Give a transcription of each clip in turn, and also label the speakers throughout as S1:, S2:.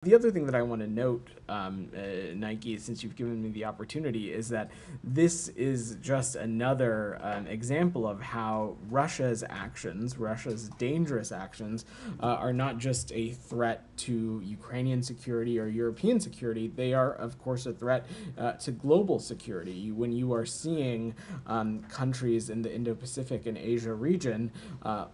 S1: The other thing that I want to note, Nike, since you've given me the opportunity, is that this is just another example of how Russia's actions, Russia's dangerous actions, are not just a threat to Ukrainian security or European security. They are, of course, a threat to global security. When you are seeing countries in the Indo-Pacific and Asia region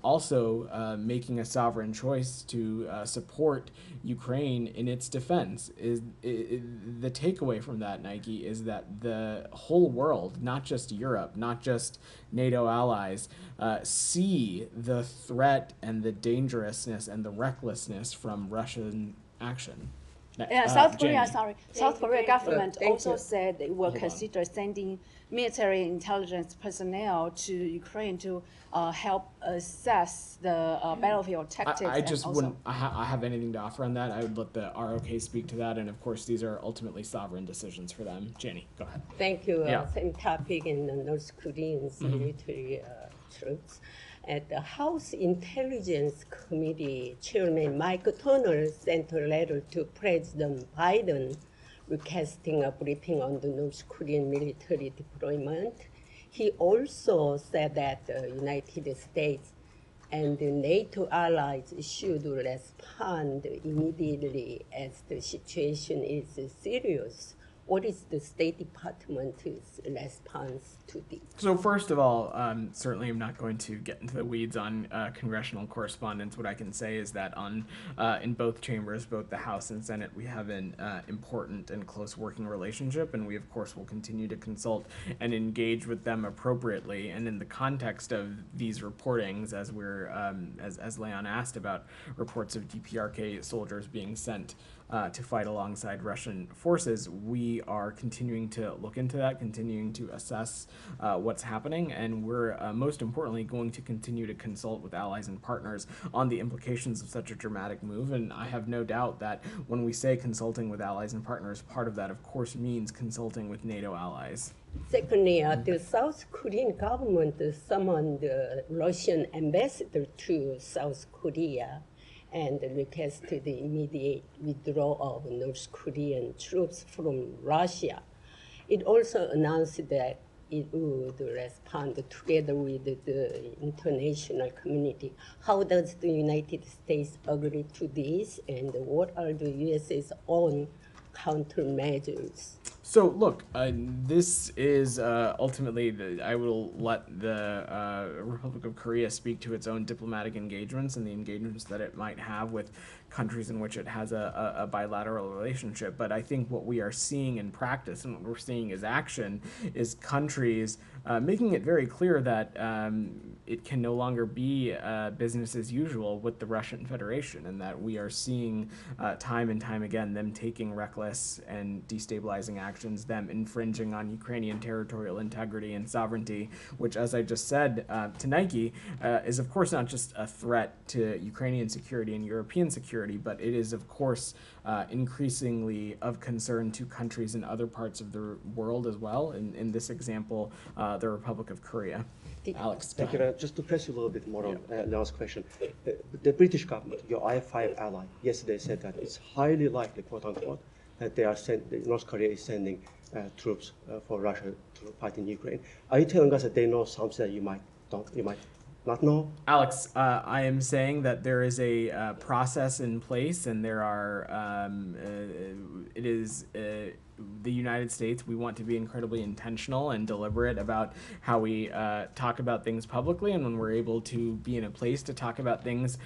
S1: also making a sovereign choice to support Ukraine in its defense, the takeaway from that, Nike, is that the whole world, not just Europe, not just NATO allies, see the threat and the dangerousness and the recklessness from Russian action.
S2: South Korea,
S1: Jenny.
S2: sorry. South Korea government also
S3: you.
S2: said it will consider sending military intelligence personnel to Ukraine to help assess the battlefield tactics.
S1: I just wouldn't have anything to offer on that. I would let the ROK speak to that, and of course these are ultimately sovereign decisions for them. Jenny, go ahead.
S3: Thank you.
S1: Yeah.
S3: Same topic in the North Korean's military troops. At the House Intelligence Committee, Chairman Mike Turner sent a letter to President Biden requesting a briefing on the North Korean military deployment. He also said that the United States and the NATO allies should respond immediately as the situation is serious. What is the State Department's response to this?
S1: So first of all, certainly I'm not going to get into the weeds on congressional correspondence. What I can say is that in both chambers, both the House and Senate, we have an important and close working relationship, and we of course will continue to consult and engage with them appropriately. And in the context of these reportings, as we're as Leon asked about reports of DPRK soldiers being sent to fight alongside Russian forces, we are continuing to look into that, continuing to assess what's happening, and we're most importantly going to continue to consult with allies and partners on the implications of such a dramatic move. And I have no doubt that when we say consulting with allies and partners, part of that of course means consulting with NATO allies.
S3: Secondly, the South Korean government summoned the Russian ambassador to South Korea and requested the immediate withdrawal of North Korean troops from Russia. It also announced that it would respond together with the international community. How does the United States agree to this, and what are the US's own countermeasures?
S1: So look, this is ultimately, I will let the Republic of Korea speak to its own diplomatic engagements and the engagements that it might have with countries in which it has a bilateral relationship. But I think what we are seeing in practice and what we're seeing as action is countries making it very clear that it can no longer be business as usual with the Russian Federation, and that we are seeing time and time again them taking reckless and destabilizing actions, them infringing on Ukrainian territorial integrity and sovereignty, which, as I just said to Nike, is of course not just a threat to Ukrainian security and European security, but it is of course increasingly of concern to countries in other parts of the world as well. In this example, the Republic of Korea. Alex,
S4: thank you. Just to press you a little bit more on Leon's question, the British government, your I-5 ally, yesterday said that it's highly likely, quote unquote, that North Korea is sending troops for Russia to fight in Ukraine. Are you telling us that they know something that you might not know?
S1: Alex, I am saying that there is a process in place, and there are, it is the United States, we want to be incredibly intentional and deliberate about how we talk about things publicly, and when we're able to be in a place to talk about things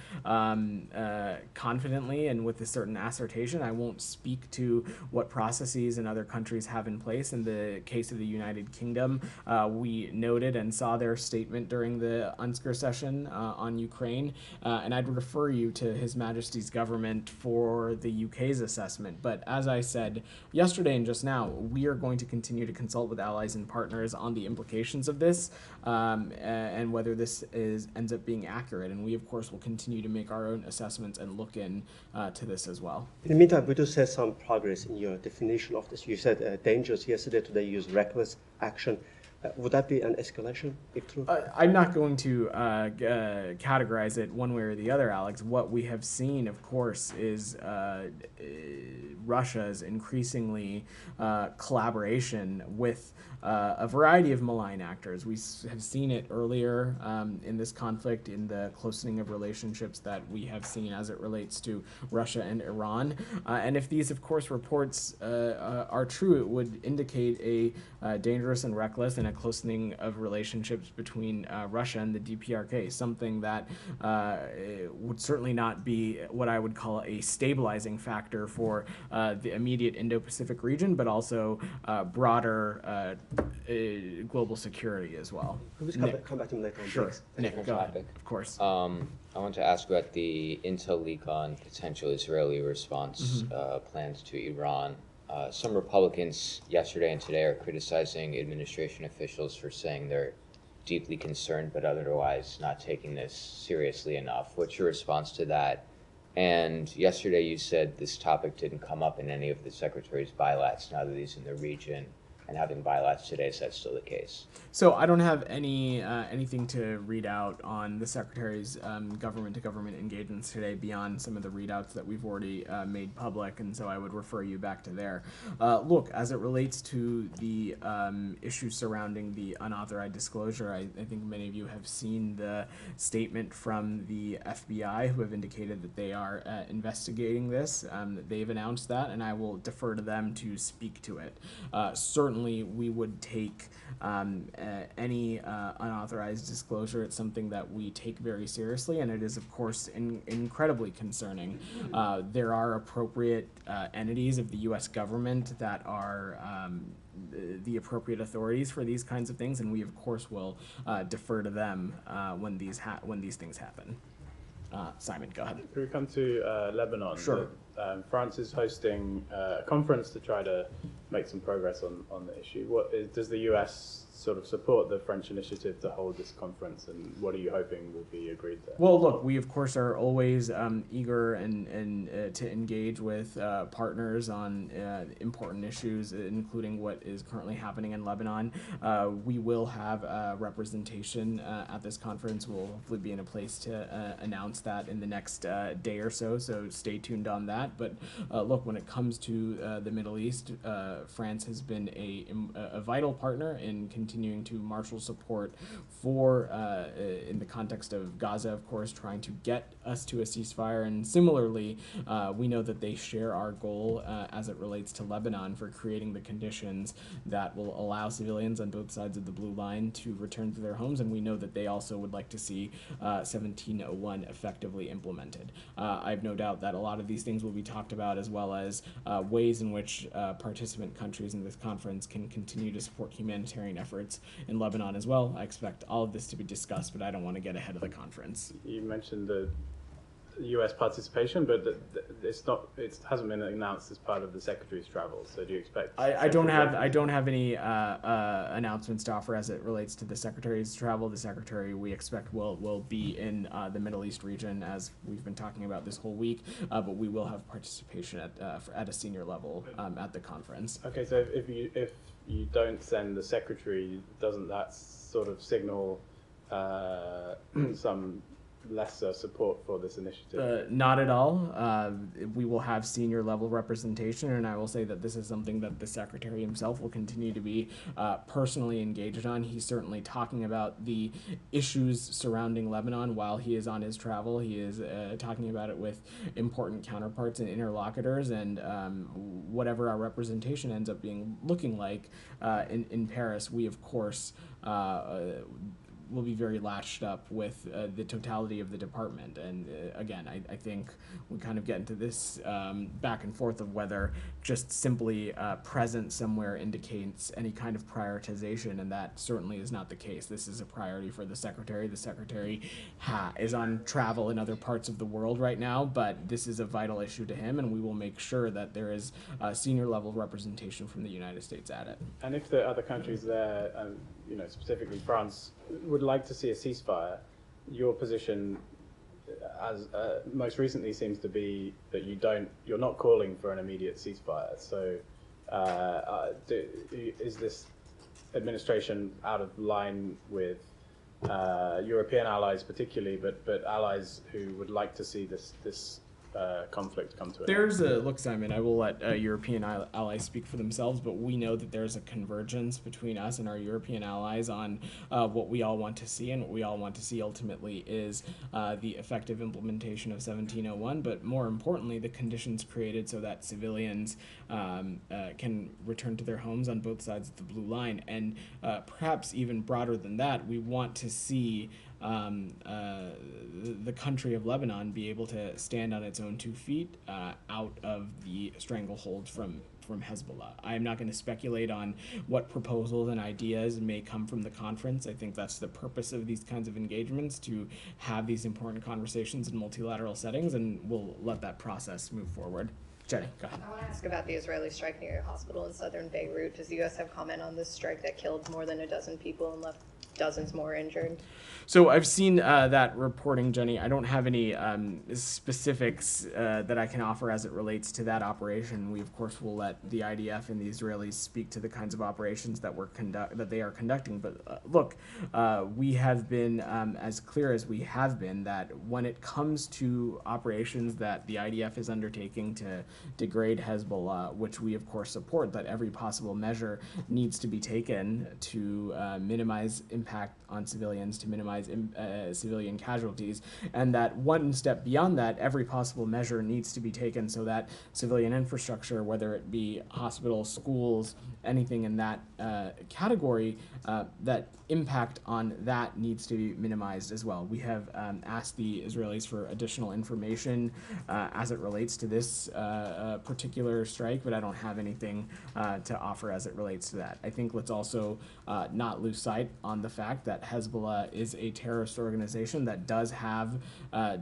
S1: confidently and with a certain assertion. I won't speak to what processes in other countries have in place. In the case of the United Kingdom, we noted and saw their statement during the UNSCR session on Ukraine, and I'd refer you to His Majesty's government for the UK's assessment. But as I said yesterday and just now, we are going to continue to consult with allies and partners on the implications of this and whether this ends up being accurate. And we, of course, will continue to make our own assessments and look in to this as well.
S4: In the meantime, we do see some progress in your definition of this. You said dangerous yesterday, today you used reckless action. Would that be an escalation if true?
S1: I'm not going to categorize it one way or the other, Alex. What we have seen, of course, is Russia's increasingly collaboration with a variety of malign actors. We have seen it earlier in this conflict, in the closening of relationships that we have seen as it relates to Russia and Iran. And if these, of course, reports are true, it would indicate a dangerous and reckless and a closening of relationships between Russia and the DPRK, something that would certainly not be what I would call a stabilizing factor for the immediate Indo-Pacific region, but also broader global security as well.
S4: Please come back to me later on.
S1: Sure.
S4: Thanks.
S1: Nick, go ahead. Of course.
S5: I want to ask about the intel leak on potential Israeli response plans to Iran. Some Republicans yesterday and today are criticizing administration officials for saying they're deeply concerned but otherwise not taking this seriously enough. What's your response to that? And yesterday you said this topic didn't come up in any of the Secretary's bilats now that he's in the region and having bilats today. Is that still the case?
S1: So I don't have anything to read out on the Secretary's government-to-government engagements today beyond some of the readouts that we've already made public, and so I would refer you back to there. Look, as it relates to the issues surrounding the unauthorized disclosure, I think many of you have seen the statement from the FBI, who have indicated that they are investigating this. They've announced that, and I will defer to them to speak to it. Certainly, we would take any unauthorized disclosure. It's something that we take very seriously, and it is, of course, incredibly concerning. There are appropriate entities of the U.S. government that are the appropriate authorities for these kinds of things, and we, of course, will defer to them when these things happen. Simon, go ahead.
S6: Can we come to Lebanon?
S1: Sure.
S6: France is hosting a conference to try to make some progress on the issue. Does the US sort of support the French initiative to hold this conference, and what are you hoping will be agreed there?
S1: Well, look, we of course are always eager and to engage with partners on important issues, including what is currently happening in Lebanon. We will have representation at this conference. We'll hopefully be in a place to announce that in the next day or so, so stay tuned on that. But look, when it comes to the Middle East, France has been a vital partner in continuing to marshal support for, in the context of Gaza, of course, trying to get us to a ceasefire. And similarly, we know that they share our goal as it relates to Lebanon for creating the conditions that will allow civilians on both sides of the blue line to return to their homes. And we know that they also would like to see 1701 effectively implemented. I have no doubt that a lot of these things will be talked about, as well as ways in which participant countries in this conference can continue to support humanitarian efforts in Lebanon as well. I expect all of this to be discussed, but I don't want to get ahead of the conference.
S6: You mentioned the U.S. participation, but it hasn't been announced as part of the Secretary's travel. So do you expect?
S1: I don't have any announcements to offer as it relates to the Secretary's travel. The Secretary, we expect, will be in the Middle East region, as we've been talking about this whole week. But we will have participation at a senior level at the conference.
S6: Okay, so if you don't send the Secretary, doesn't that sort of signal some lesser support for this initiative?
S1: Not at all. We will have senior level representation, and I will say that this is something that the Secretary himself will continue to be personally engaged on. He's certainly talking about the issues surrounding Lebanon while he is on his travel. He is talking about it with important counterparts and interlocutors, and whatever our representation ends up looking like in Paris, we of course will be very latched up with the totality of the department. And again, I think we kind of get into this back and forth of whether just simply present somewhere indicates any kind of prioritization, and that certainly is not the case. This is a priority for the Secretary. The Secretary is on travel in other parts of the world right now, but this is a vital issue to him, and we will make sure that there is senior level representation from the United States at it.
S6: And if the other countries there, specifically France, would like to see a ceasefire, your position, as most recently, seems to be that you're not calling for an immediate ceasefire. So, is this administration out of line with European allies particularly, but allies who would like to see this conflict come to an end?
S1: Look, Simon, I will let European allies speak for themselves, but we know that there's a convergence between us and our European allies on what we all want to see, and what we all want to see ultimately is the effective implementation of 1701, but more importantly, the conditions created so that civilians can return to their homes on both sides of the blue line. And perhaps even broader than that, we want to see the country of Lebanon be able to stand on its own 2 feet out of the stranglehold from Hezbollah. I am not going to speculate on what proposals and ideas may come from the conference. I think that's the purpose of these kinds of engagements, to have these important conversations in multilateral settings, and we'll let that process move forward. Jenny, go ahead.
S7: I want to ask about the Israeli strike near a hospital in southern Beirut. Does the U.S. have comment on this strike that killed more than a dozen people and left dozens more injured?
S1: So I've seen that reporting, Jenny. I don't have any specifics that I can offer as it relates to that operation. We, of course, will let the IDF and the Israelis speak to the kinds of operations that they are conducting. But look, we have been as clear as we have been that when it comes to operations that the IDF is undertaking to degrade Hezbollah, which we, of course, support, that every possible measure needs to be taken to minimize impact on civilians, to minimize civilian casualties, and that one step beyond that, every possible measure needs to be taken so that civilian infrastructure, whether it be hospitals, schools, anything in that category, that impact on that needs to be minimized as well. We have asked the Israelis for additional information as it relates to this particular strike, but I don't have anything to offer as it relates to that. I think let's also not lose sight on the fact that Hezbollah is a terrorist organization that does have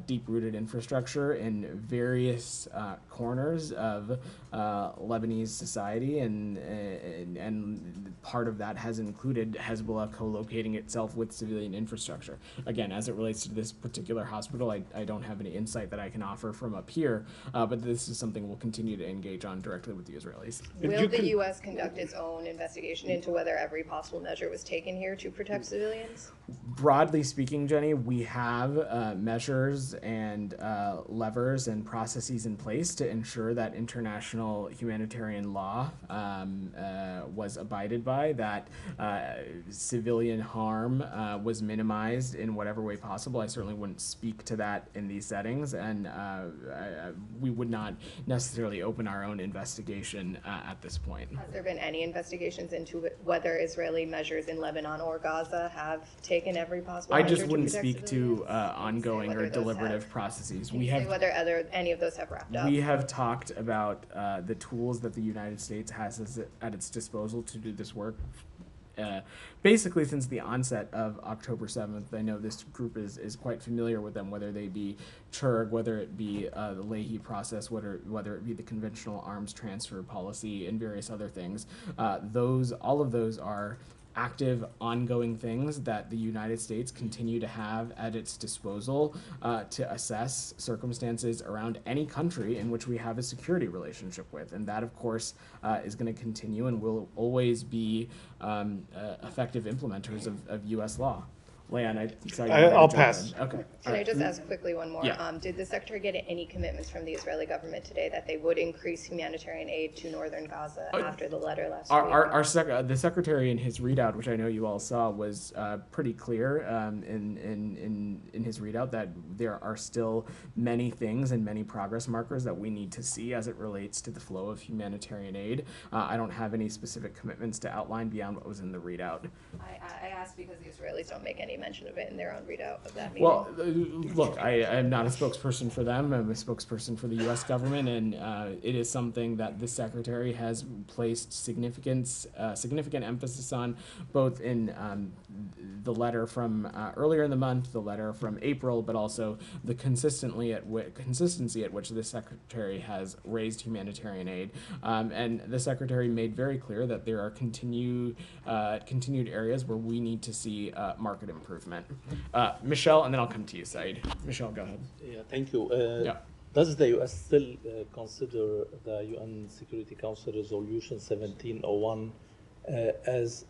S1: deep-rooted infrastructure in various corners of Lebanese society, and part of that has included Hezbollah co-locating itself with civilian infrastructure. Again, as it relates to this particular hospital, I don't have any insight that I can offer from up here, but this is something we'll continue to engage on directly with the Israelis.
S7: Will the U.S. conduct its own investigation into whether every possible measure was taken here to protect civilians?
S1: Broadly speaking, Jenny, we have measures and levers and processes in place to ensure that international humanitarian law was abided by, that civilian harm was minimized in whatever way possible. I certainly wouldn't speak to that in these settings, and we would not necessarily open our own investigation at this point.
S7: Has there been any investigations into whether Israeli measures in Lebanon or Gaza have taken every possible measure to protect
S1: wouldn't speak
S7: civilians?
S1: to ongoing or deliberative processes.
S7: Can you say whether any of those have wrapped up?
S1: We have talked about the tools that the United States has at its disposal to do this work. Basically since the onset of October 7th. I know this group is quite familiar with them, whether they be CHURG, whether it be the Leahy process, whether it be the conventional arms transfer policy, and various other things. All of those are active, ongoing things that the United States continue to have at its disposal to assess circumstances around any country in which we have a security relationship with. And that, of course, is going to continue and will always be effective implementers of U.S. law. Leon,
S8: I'll pass.
S1: Okay.
S7: Can I just ask quickly one more?
S1: Yeah.
S7: Did the Secretary get any commitments from the Israeli government today that they would increase humanitarian aid to northern Gaza after the letter last week?
S1: The Secretary in his readout, which I know you all saw, was pretty clear in his readout that there are still many things and many progress markers that we need to see as it relates to the flow of humanitarian aid. I don't have any specific commitments to outline beyond what was in the readout.
S7: I asked because the Israelis don't make any mention of it in their own readout of that meeting.
S1: Well, look, I'm not a spokesperson for them. I'm a spokesperson for the U.S. government, and it is something that the Secretary has placed significant emphasis on, both in the letter from earlier in the month, the letter from April, but also the consistency at which the Secretary has raised humanitarian aid. And the Secretary made very clear that there are continued areas where we need to see market improvement. Michelle, and then I'll come to you, Said. Michelle, go ahead.
S8: Yeah, thank you.
S1: Yeah.
S8: Does the U.S. still consider the UN Security Council Resolution 1701 as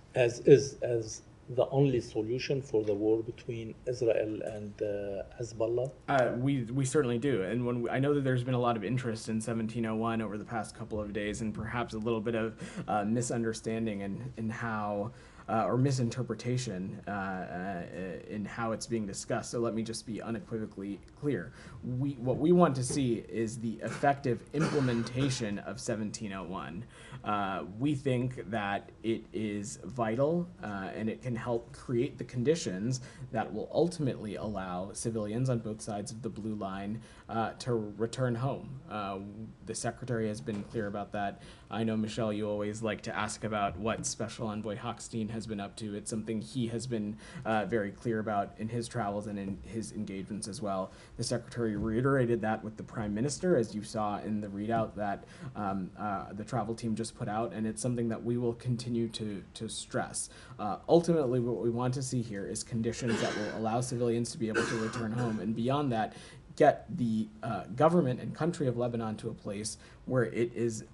S8: the only solution for the war between Israel and Hezbollah?
S1: We certainly do, and I know that there's been a lot of interest in 1701 over the past couple of days, and perhaps a little bit of misunderstanding in how. Or misinterpretation in how it's being discussed. So let me just be unequivocally clear. What we want to see is the effective implementation of 1701. We think that it is vital and it can help create the conditions that will ultimately allow civilians on both sides of the blue line to return home. The Secretary has been clear about that. I know, Michelle, you always like to ask about what Special Envoy Hochstein has been up to. It's something he has been very clear about in his travels and in his engagements as well. The Secretary reiterated that with the Prime Minister, as you saw in the readout that the travel team just put out, and it's something that we will continue to stress. Ultimately, what we want to see here is conditions that will allow civilians to be able to return home, and beyond that, get the government and country of Lebanon to a place where it is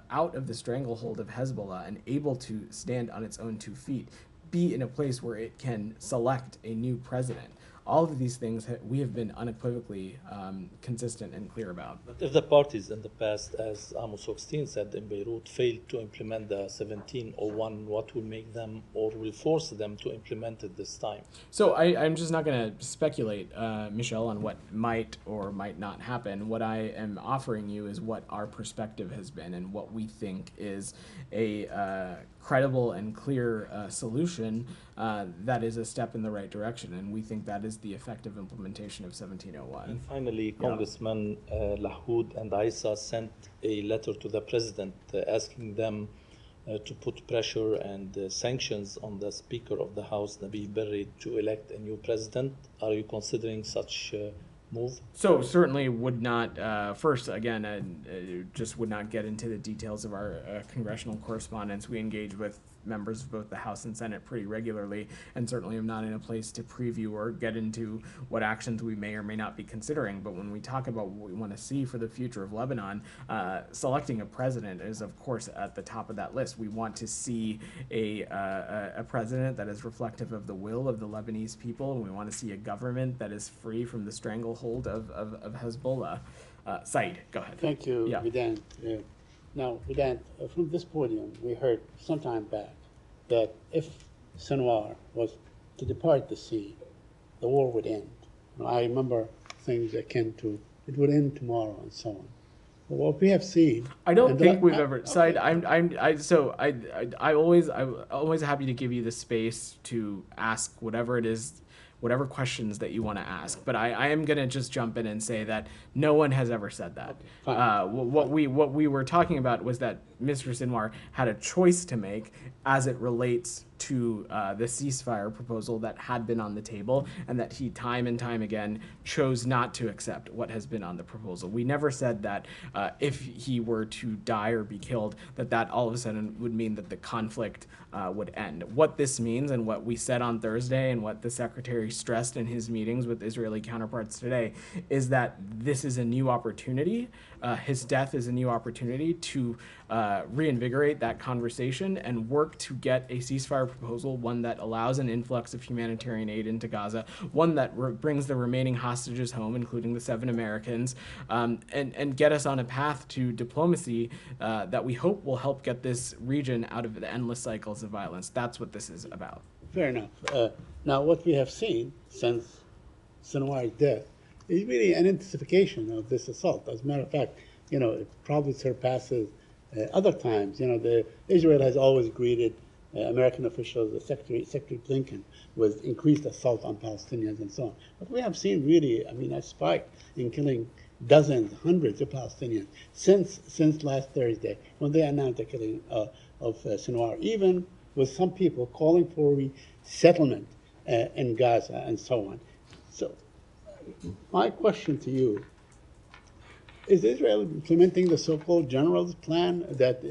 S1: out of the stranglehold of Hezbollah and able to stand on its own 2 feet, be in a place where it can select a new president. All of these things we have been unequivocally consistent and clear about.
S8: But if the parties in the past, as Amos Hochstein said in Beirut, failed to implement the 1701, what will make them or will force them to implement it this time?
S1: So I'm just not going to speculate, Michelle, on what might or might not happen. What I am offering you is what our perspective has been and what we think is a credible and clear solution that is a step in the right direction, and we think that is the effective implementation of 1701.
S8: And finally, Congressman Lahoud and Isa sent a letter to the president asking them to put pressure and sanctions on the Speaker of the House, Nabil Berri, to elect a new president. Are you considering such move?
S1: So certainly would not, first, again, just would not get into the details of our congressional correspondence. We engage with members of both the House and Senate pretty regularly, and certainly am not in a place to preview or get into what actions we may or may not be considering. But when we talk about what we want to see for the future of Lebanon, selecting a president is, of course, at the top of that list. We want to see a president that is reflective of the will of the Lebanese people, and we want to see a government that is free from the stranglehold of Hezbollah. Said, go ahead.
S9: Thank you,
S1: Yeah.
S9: Vedant. Now, Vedant, from this podium, we heard some time back that if Sinwar was to depart the sea, the war would end. I remember things akin to it would end tomorrow and so on. But what we have seen,
S1: I don't think we've ever. Said, I'm always happy to give you the space to ask whatever it is, whatever questions that you want to ask. But I am going to just jump in and say that no one has ever said that. What we were talking about was that Mr. Sinwar had a choice to make as it relates to the ceasefire proposal that had been on the table, and that he time and time again chose not to accept what has been on the proposal. We never said that if he were to die or be killed, that all of a sudden would mean that the conflict would end. What this means, and what we said on Thursday, and what the Secretary stressed in his meetings with Israeli counterparts today, is that this is a new opportunity. His death is a new opportunity to reinvigorate that conversation and work to get a ceasefire proposal, one that allows an influx of humanitarian aid into Gaza, one that brings the remaining hostages home, including the 7 Americans, and get us on a path to diplomacy that we hope will help get this region out of the endless cycles of violence. That's what this is about.
S9: fair enough. Now, what we have seen since Sinwar's death is really an intensification of this assault. As a matter of fact, it probably surpasses other times. Israel has always greeted American officials, Secretary Blinken, with increased assault on Palestinians and so on. But we have seen really, a spike in killing dozens, hundreds of Palestinians since last Thursday when they announced the killing of Sinwar, even with some people calling for resettlement in Gaza and so on. So my question to you, is Israel implementing the so-called general's plan that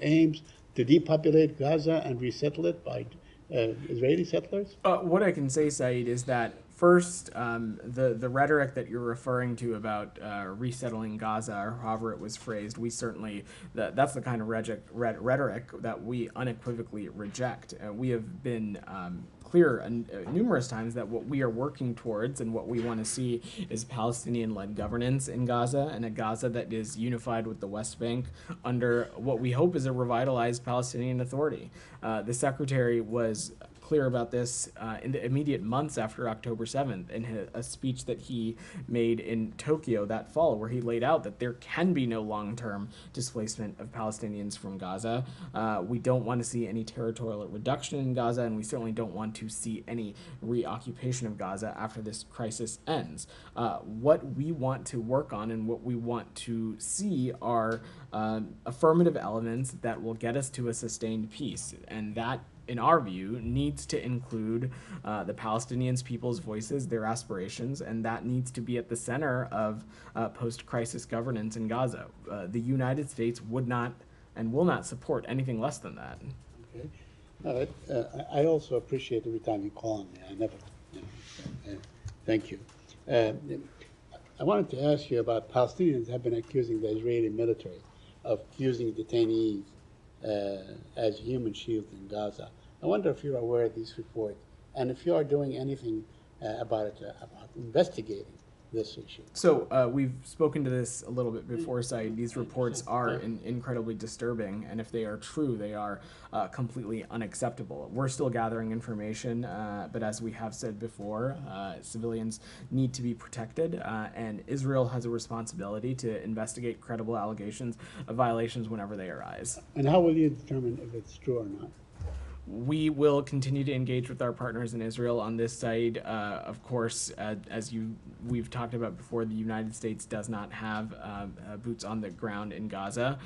S9: aims to depopulate Gaza and resettle it by Israeli settlers?
S1: What I can say, Saeed, is that first, the rhetoric that you're referring to about resettling Gaza, or however it was phrased, we certainly, that's the kind of rhetoric that we unequivocally reject. We have been clear numerous times that what we are working towards and what we want to see is Palestinian-led governance in Gaza, and a Gaza that is unified with the West Bank under what we hope is a revitalized Palestinian Authority. The Secretary was clear about this in the immediate months after October 7th in a speech that he made in Tokyo that fall, where he laid out that there can be no long-term displacement of Palestinians from Gaza. We don't want to see any territorial reduction in Gaza, and we certainly don't want to see any reoccupation of Gaza after this crisis ends. What we want to work on and what we want to see are affirmative elements that will get us to a sustained peace, and that, in our view, needs to include the Palestinians' people's voices, their aspirations, and that needs to be at the center of post-crisis governance in Gaza. The United States would not and will not support anything less than that.
S9: Okay. I also appreciate every time you call on me. I never, thank you. I wanted to ask you about Palestinians have been accusing the Israeli military of using detainees as human shields in Gaza. I wonder if you're aware of these reports, and if you are doing anything about it, about investigating this issue.
S1: So we've spoken to this a little bit before, Said. These reports are incredibly disturbing, and if they are true, they are completely unacceptable. We're still gathering information, but as we have said before, civilians need to be protected, and Israel has a responsibility to investigate credible allegations of violations whenever they arise.
S9: And how will you determine if it's true or not?
S1: We will continue to engage with our partners in Israel on this side. Of course, as we've talked about before, the United States does not have boots on the ground in Gaza.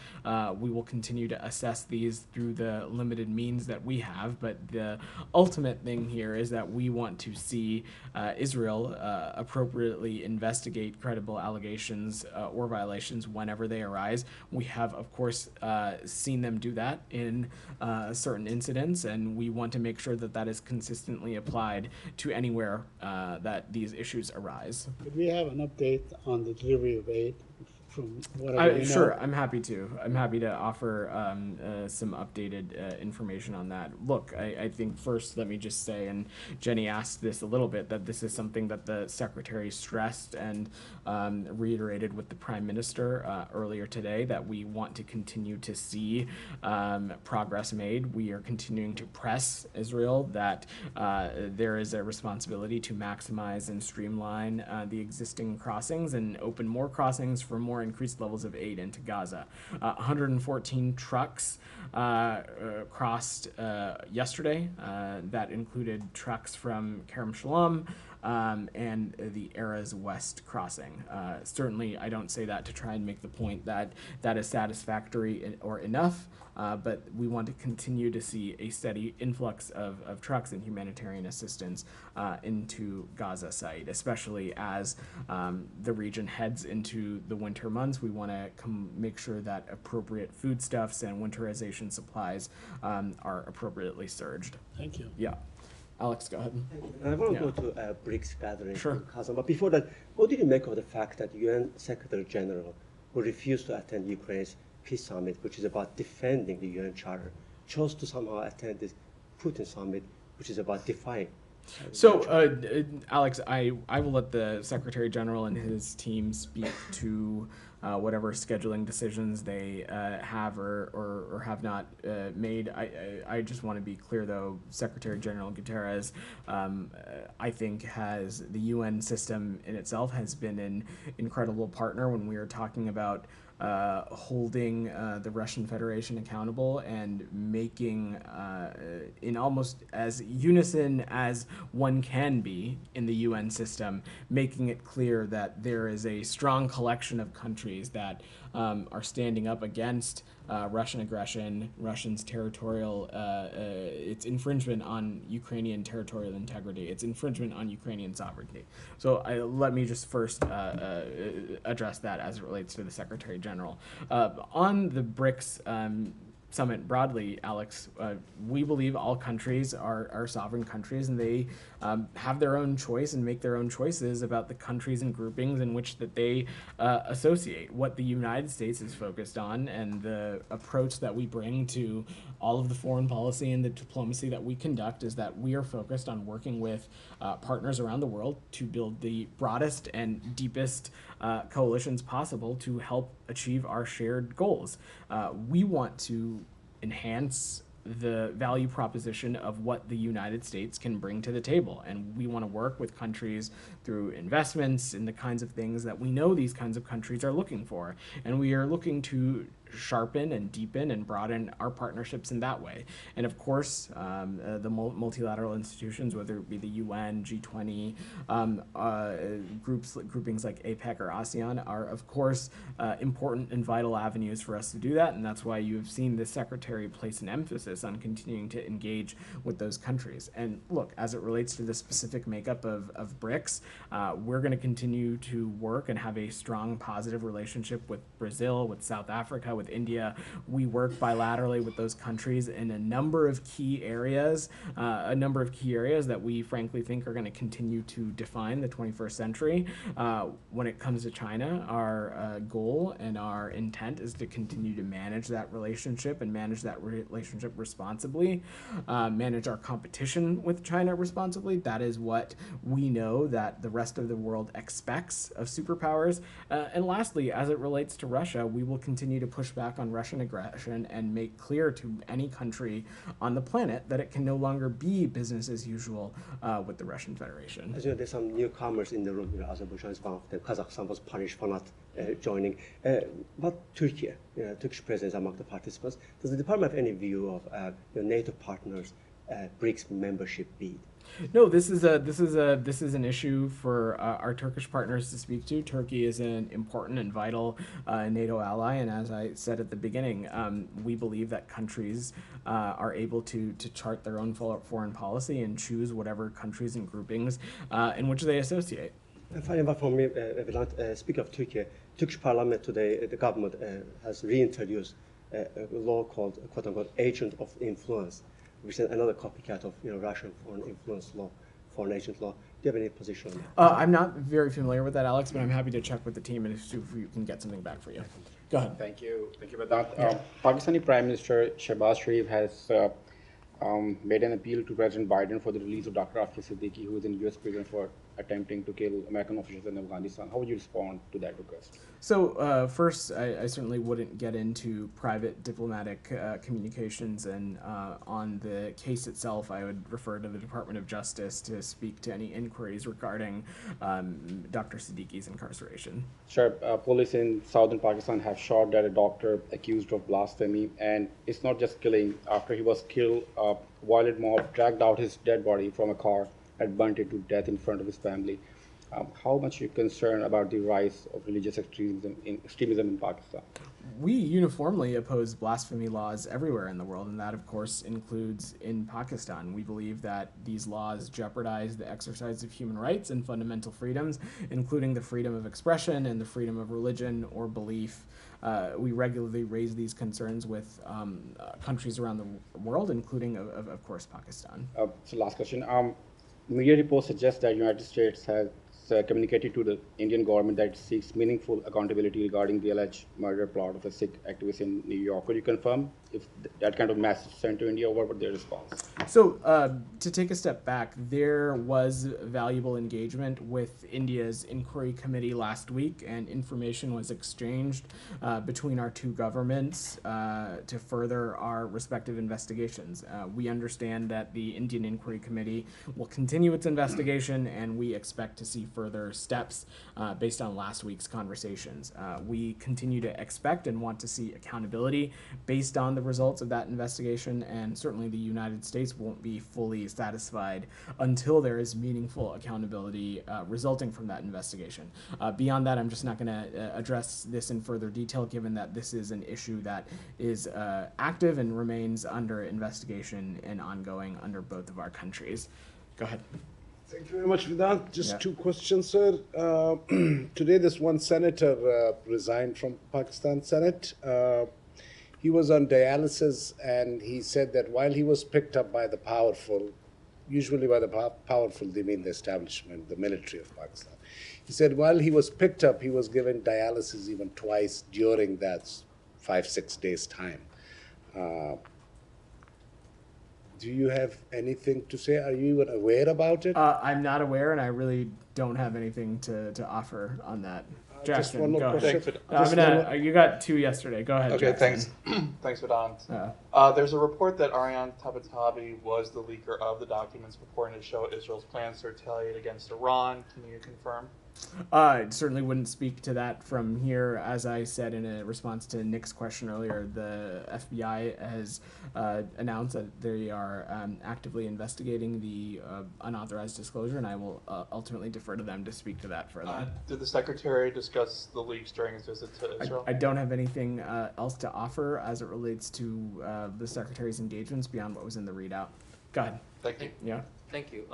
S1: We will continue to assess these through the limited means that we have, but the ultimate thing here is that we want to see Israel appropriately investigate credible allegations or violations whenever they arise. We have, of course, seen them do that in certain incidents, and we want to make sure that that is consistently applied to anywhere that these issues arise.
S9: Could we have an update on the delivery of aid from whatever you know?
S1: Sure, I'm happy to. I'm happy to offer some updated information on that. Look, I think first let me just say, and Jenny asked this a little bit, that this is something that the Secretary stressed and reiterated with the Prime Minister earlier today, that we want to continue to see progress made. We are continuing to press Israel that there is a responsibility to maximize and streamline the existing crossings and open more crossings for more increased levels of aid into Gaza. 114 trucks crossed yesterday. That included trucks from Kerem Shalom and the Erez West crossing. Certainly, I don't say that to try and make the point that that is satisfactory or enough, but we want to continue to see a steady influx of trucks and humanitarian assistance into Gaza site, especially as the region heads into the winter months. We want to make sure that appropriate foodstuffs and winterization supplies are appropriately surged.
S9: Thank you.
S1: Yeah. Alex, go ahead.
S4: I want to go to BRICS gathering
S1: Sure.
S4: in Kazan. But before that, what do you make of the fact that UN Secretary General, who refused to attend Ukraine's peace summit, which is about defending the UN Charter, chose to somehow attend this Putin summit, which is about defying?
S1: So, Alex, I will let the Secretary General and his team speak to whatever scheduling decisions they have or have not made. I just want to be clear, though, Secretary General Guterres, I think, has the UN system in itself has been an incredible partner when we are talking about holding the Russian Federation accountable and making, in almost as unison as one can be in the UN system, making it clear that there is a strong collection of countries that are standing up against Russian aggression, Russia's territorial, its infringement on Ukrainian territorial integrity, its infringement on Ukrainian sovereignty. So let me just first address that as it relates to the Secretary General. On the BRICS summit broadly, Alex, we believe all countries are sovereign countries, and they have their own choice and make their own choices about the countries and groupings in which that they associate. What the United States is focused on and the approach that we bring to all of the foreign policy and the diplomacy that we conduct is that we are focused on working with partners around the world to build the broadest and deepest coalitions possible to help achieve our shared goals. We want to enhance the value proposition of what the United States can bring to the table. And we want to work with countries through investments in the kinds of things that we know these kinds of countries are looking for. And we are looking to sharpen and deepen and broaden our partnerships in that way. And of course, the multilateral institutions, whether it be the UN, G20, groupings like APEC or ASEAN, are of course important and vital avenues for us to do that. And that's why you have seen the Secretary place an emphasis on continuing to engage with those countries. And look, as it relates to the specific makeup of BRICS, we're going to continue to work and have a strong positive relationship with Brazil, with South Africa, with India. We work bilaterally with those countries in a number of key areas, that we frankly think are going to continue to define the 21st century. When it comes to China, our goal and our intent is to continue to manage that relationship and manage that relationship responsibly, manage our competition with China responsibly. That is what we know that the rest of the world expects of superpowers. And lastly, as it relates to Russia, we will continue to push back on Russian aggression and make clear to any country on the planet that it can no longer be business as usual with the Russian Federation.
S4: As you know, there's some newcomers in the room. You know, Azerbaijan is one of them. Kazakhstan was punished for not joining. But Turkey, Turkish presence among the participants. Does the department have any view of your NATO partners' BRICS membership bid?
S1: No, this is an issue for our Turkish partners to speak to. Turkey is an important and vital NATO ally, and as I said at the beginning, we believe that countries are able to chart their own foreign policy and choose whatever countries and groupings in which they associate.
S4: And finally, for me, Vedant, speaking of Turkey, Turkish Parliament today, the government has reintroduced a law called "quote-unquote" agent of influence, which is another copycat of Russian foreign influence law, foreign agent law. Do you have any position on that?
S1: I'm not very familiar with that, Alex, but I'm happy to check with the team and see if we can get something back for you. Go ahead.
S10: Thank you, Vedant. Pakistani Prime Minister Shehbaz Sharif has made an appeal to President Biden for the release of Dr. Afif Siddiqui, who is in U.S. prison for attempting to kill American officials in Afghanistan. How would you respond to that request?
S1: So first, I certainly wouldn't get into private diplomatic communications, and on the case itself, I would refer to the Department of Justice to speak to any inquiries regarding Dr. Siddiqui's incarceration.
S10: Sure. Police in southern Pakistan have shot at a doctor accused of blasphemy, and it's not just killing. After he was killed, a violent mob dragged out his dead body from a car and burnt it to death in front of his family. How much are you concerned about the rise of religious extremism in Pakistan?
S1: We uniformly oppose blasphemy laws everywhere in the world, and that, of course, includes in Pakistan. We believe that these laws jeopardize the exercise of human rights and fundamental freedoms, including the freedom of expression and the freedom of religion or belief. We regularly raise these concerns with countries around the world, including, of course, Pakistan.
S10: So last question. Media reports suggest that the United States has communicated to the Indian government that it seeks meaningful accountability regarding the alleged murder plot of a Sikh activist in New York. Could you confirm if that kind of message sent to India, or what was their response?
S1: So to take a step back, there was valuable engagement with India's inquiry committee last week, and information was exchanged between our two governments to further our respective investigations. We understand that the Indian inquiry committee will continue its investigation, and we expect to see further steps based on last week's conversations. We continue to expect and want to see accountability based on the results of that investigation, and certainly the United States won't be fully satisfied until there is meaningful accountability resulting from that investigation. Beyond that, I'm just not going to address this in further detail, given that this is an issue that is active and remains under investigation and ongoing under both of our countries. Go ahead.
S11: Thank you very much, Vedant. Just two questions, sir. Today, this one senator resigned from Pakistan Senate. he was on dialysis, and he said that while he was picked up by the powerful, usually by the powerful, they mean the establishment, the military of Pakistan. He said while he was picked up, he was given dialysis even twice during that 5-6 days time. Do you have anything to say? Are you even aware about it?
S1: I'm not aware, and I really don't have anything to offer on that.
S11: Just
S1: Jackson,
S11: one more
S1: go
S11: question.
S1: ahead. You got 2 yesterday. Go ahead,
S12: Okay,
S1: Jackson.
S12: thanks. Thanks, Vedant.
S1: Yeah.
S12: There's a report that Aryan Tabatabai was the leaker of the documents purporting to show Israel's plans to retaliate against Iran. Can you confirm?
S1: I certainly wouldn't speak to that from here. As I said in a response to Nick's question earlier, the FBI has announced that they are actively investigating the unauthorized disclosure, and I will ultimately defer to them to speak to that further.
S12: Did the Secretary discuss the leaks during his visit to Israel?
S1: I don't have anything else to offer as it relates to the Secretary's engagements beyond what was in the readout. Go ahead.
S12: Thank you.
S1: Yeah.
S13: Thank you.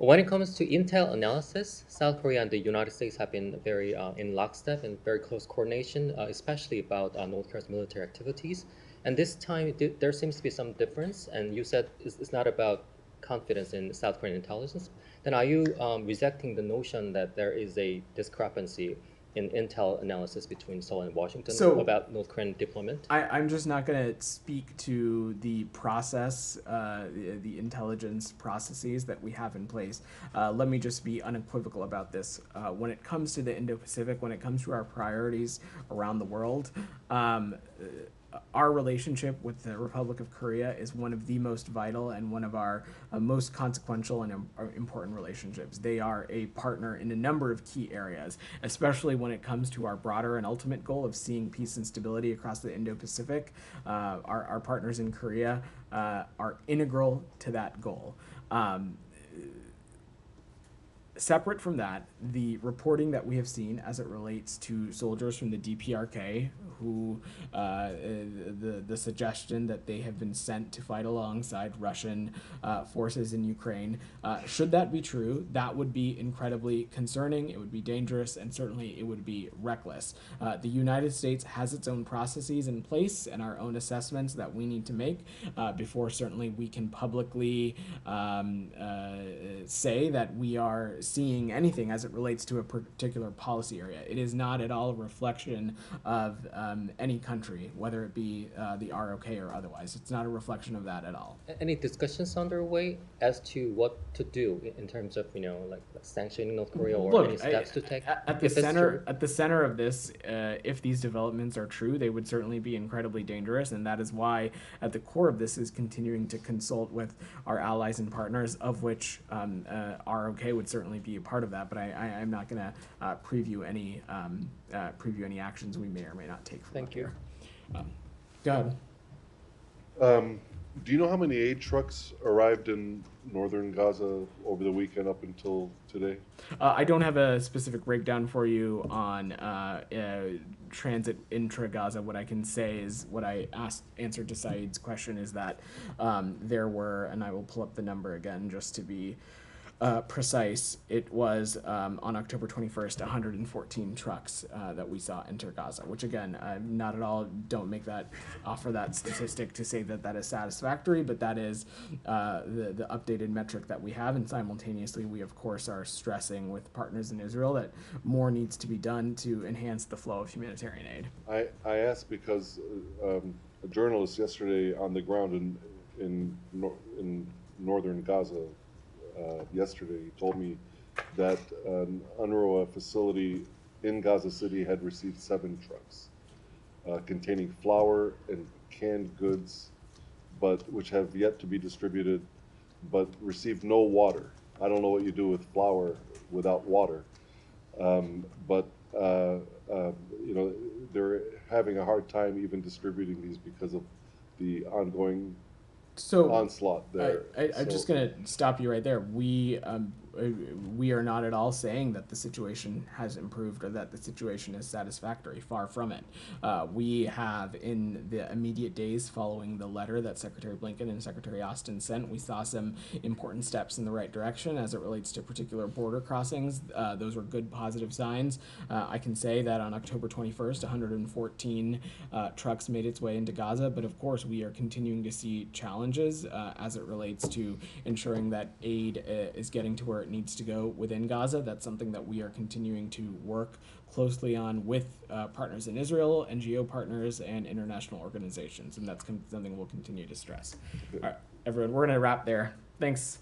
S13: When it comes to intel analysis, South Korea and the United States have been very in lockstep and very close coordination, especially about North Korea's military activities. And this time, there seems to be some difference. And you said it's not about confidence in South Korean intelligence. Then are you rejecting the notion that there is a discrepancy in intel analysis between Seoul and Washington about North Korean deployment?
S1: I'm just not going to speak to the process, the intelligence processes that we have in place. Let me just be unequivocal about this. When it comes to the Indo-Pacific, when it comes to our priorities around the world, our relationship with the Republic of Korea is one of the most vital and one of our most consequential and important relationships. They are a partner in a number of key areas, especially when it comes to our broader and ultimate goal of seeing peace and stability across the Indo-Pacific. Our partners in Korea are integral to that goal. Separate from that, the reporting that we have seen as it relates to soldiers from the DPRK who, the suggestion that they have been sent to fight alongside Russian forces in Ukraine, should that be true, that would be incredibly concerning, it would be dangerous, and certainly it would be reckless. The United States has its own processes in place and our own assessments that we need to make before certainly we can publicly say that we are seeing anything as it relates to a particular policy area. It is not at all a reflection of any country, whether it be the ROK or otherwise. It's not a reflection of that at all.
S13: Any discussions underway as to what to do in terms of, like sanctioning North Korea or any steps to take?
S1: At the center of this, if these developments are true, they would certainly be incredibly dangerous, and that is why at the core of this is continuing to consult with our allies and partners, of which ROK would certainly be a part of that. But I'm not going to preview any actions we may or may not take.
S13: Thank you.
S1: Go ahead.
S14: Do you know how many aid trucks arrived in northern Gaza over the weekend up until today?
S1: I don't have a specific breakdown for you on transit intra-Gaza. What I can say is what I answered to Saeed's question is that there were, and I will pull up the number again just to be precise, it was on October 21st, 114 trucks that we saw enter Gaza, which again, not at all, don't offer that statistic to say that that is satisfactory, but that is the updated metric that we have, and simultaneously we of course are stressing with partners in Israel that more needs to be done to enhance the flow of humanitarian aid.
S14: I asked because a journalist yesterday on the ground in northern Gaza yesterday told me that an UNRWA facility in Gaza City had received 7 trucks containing flour and canned goods, but which have yet to be distributed, but received no water. I don't know what you do with flour without water, but they're having a hard time even distributing these because of the ongoing onslaught there.
S1: I'm just going to stop you right there. We we are not at all saying that the situation has improved or that the situation is satisfactory. Far from it. We have, in the immediate days following the letter that Secretary Blinken and Secretary Austin sent, we saw some important steps in the right direction as it relates to particular border crossings. Those were good, positive signs. I can say that on October 21st, 114 trucks made its way into Gaza, but of course we are continuing to see challenges as it relates to ensuring that aid is getting to where it needs to go within Gaza. That's something that we are continuing to work closely on with partners in Israel, NGO partners, and international organizations, and that's something we'll continue to stress. All right, everyone, we're going to wrap there. Thanks.